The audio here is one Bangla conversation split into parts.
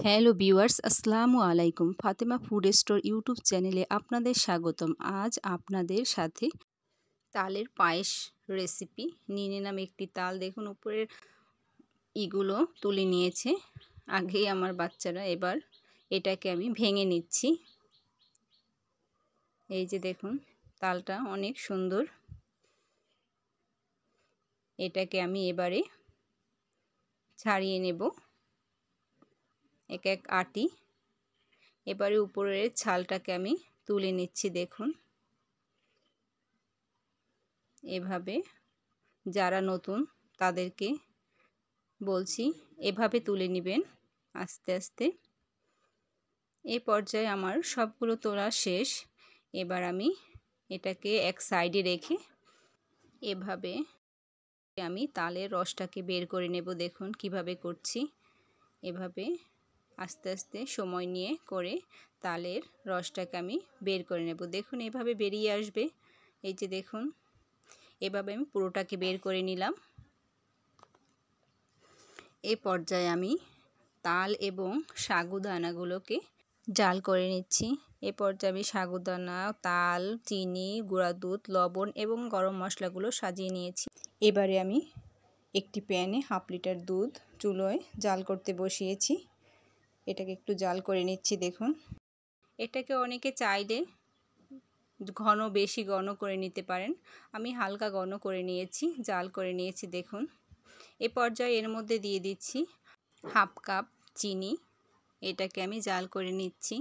হ্যালো ভিউয়ার্স, আসসালামু আলাইকুম। ফাতেমা ফুড স্টোর ইউটিউব চ্যানেলে আপনাদের স্বাগতম। আজ আপনাদের সাথে তালের পায়েস রেসিপি নিয়ে নিলাম। একটি তাল দেখুন উপরের ইগুলো তুলে নিয়েছে আগেই আমার বাচ্চারা। এবার এটাকে আমি ভেঙে নিচ্ছি। এই যে দেখুন তালটা অনেক সুন্দর। এটাকে আমি এবারে ছাড়িয়ে নেব এক এক আটি। এবারে উপরের ছালটাকে আমি তুলে নিচ্ছি। দেখুন এভাবে, যারা নতুন তাদেরকে বলছি এভাবে তুলে নেবেন আস্তে আস্তে। এই পর্যায়ে আমার সবগুলো তোলা শেষ। এবার আমি এটাকে এক সাইডে রেখে এভাবে আমি তালের রসটাকে বের করে নেব। দেখুন কিভাবে করছি। এভাবে আস্তে আস্তে সময় নিয়ে করে তালের রসটাকে আমি বের করে নেব। দেখুন এভাবে বেরিয়ে আসবে। এই যে দেখুন এভাবে আমি পুরোটাকে বের করে নিলাম। এই পর্যায়ে আমি তাল এবং সাগুদানাগুলোকে জাল করে নিচ্ছি। এ পর্যায়ে আমি সাগুদানা, তাল, চিনি, গুঁড়া দুধ, লবণ এবং গরম মশলাগুলো সাজিয়ে নিয়েছি। এবারে আমি একটি প্যানে 1/2 লিটার দুধ চুলোয় জাল করতে বসিয়েছি। এটাকে একটু জাল করে নিচ্ছি। দেখুন এটাকে অনেকে চাইলে বেশি ঘন করে নিতে পারেন। আমি হালকা ঘন করে নিয়েছি, জাল করে নিয়েছি। দেখুন এ পর্যায়ে এর মধ্যে দিয়ে দিচ্ছি 1/2 কাপ চিনি। এটাকে আমি জাল করে নিচ্ছি।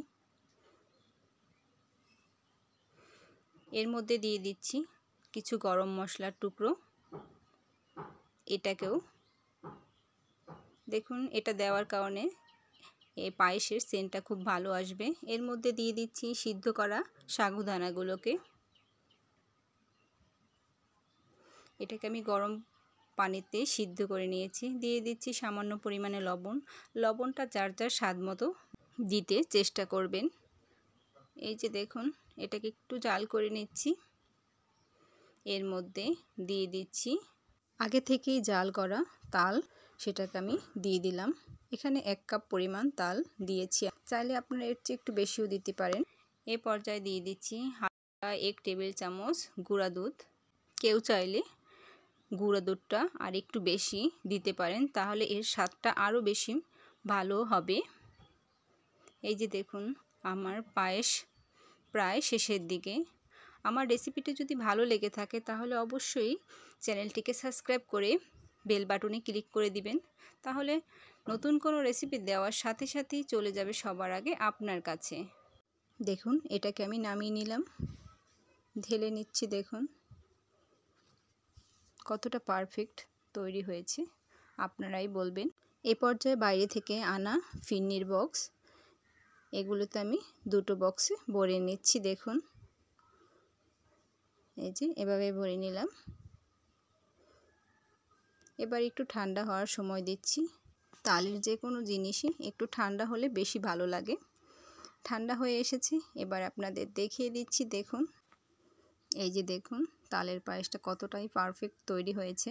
এর মধ্যে দিয়ে দিচ্ছি কিছু গরম মশলার টুকরো। এটাকেও দেখুন, এটা দেওয়ার কারণে এই পায়েসের সেন্টটা খুব ভালো আসবে। এর মধ্যে দিয়ে দিচ্ছি সিদ্ধ করা সাগুদানাগুলোকে। এটাকে আমি গরম পানিতে সিদ্ধ করে নিয়েছি। দিয়ে দিচ্ছি সামান্য পরিমাণে লবণ। লবণটা যার যার স্বাদ মতো দিতে চেষ্টা করবেন। এই যে দেখুন এটাকে একটু জাল করে নিচ্ছি। এর মধ্যে দিয়ে দিচ্ছি আগে থেকেই জাল করা তাল, সেটাকে আমি দিয়ে দিলাম। এখানে 1 কাপ পরিমাণ তাল দিয়েছি, চাইলে আপনারা এর চেয়ে একটু বেশিও দিতে পারেন। এ পর্যায়ে দিয়ে দিচ্ছি হালকা 1 টেবিল চামচ গুঁড়া দুধ। কেউ চাইলে গুঁড়া দুধটা আর একটু বেশি দিতে পারেন, তাহলে এর স্বাদটা আরও বেশি ভালো হবে। এই যে দেখুন আমার পায়েস প্রায় শেষের দিকে। আমার রেসিপিটি যদি ভালো লেগে থাকে তাহলে অবশ্যই চ্যানেলটিকে সাবস্ক্রাইব করে বেল বাটনে ক্লিক করে দিবেন। তাহলে নতুন কোনো রেসিপি দেওয়ার সাথে সাথেই চলে যাবে সবার আগে আপনার কাছে। দেখুন এটাকে আমি নামিয়ে নিলাম, ঢেলে নিচ্ছি। দেখুন কতটা পারফেক্ট তৈরি হয়েছে, আপনারাই বলবেন। এ পর্যায়ে বাইরে থেকে আনা ফিরনির বক্স, এগুলোতে আমি 2টো বক্সে ভরে নিচ্ছি। দেখুন এই যে এভাবে ভরে নিলাম। এবার একটু ঠান্ডা হওয়ার সময় দিচ্ছি। তালের যে কোনো জিনিসই একটু ঠান্ডা হলে বেশি ভালো লাগে। ঠান্ডা হয়ে এসেছে, এবার আপনাদের দেখিয়ে দিচ্ছি। দেখুন এই যে দেখুন তালের পায়েসটা কতটাই পারফেক্ট তৈরি হয়েছে।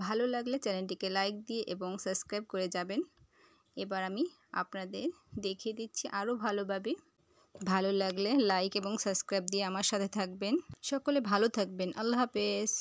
ভালো লাগলে চ্যানেলটিকে লাইক দিয়ে এবং সাবস্ক্রাইব করে যাবেন। এবার আমি আপনাদের দেখিয়ে দিচ্ছি আরও ভালোভাবে। ভালো লাগলে লাইক এবং সাবস্ক্রাইব দিয়ে আমার সাথে থাকবেন। সকলে ভালো থাকবেন। আল্লাহ হাফেজ।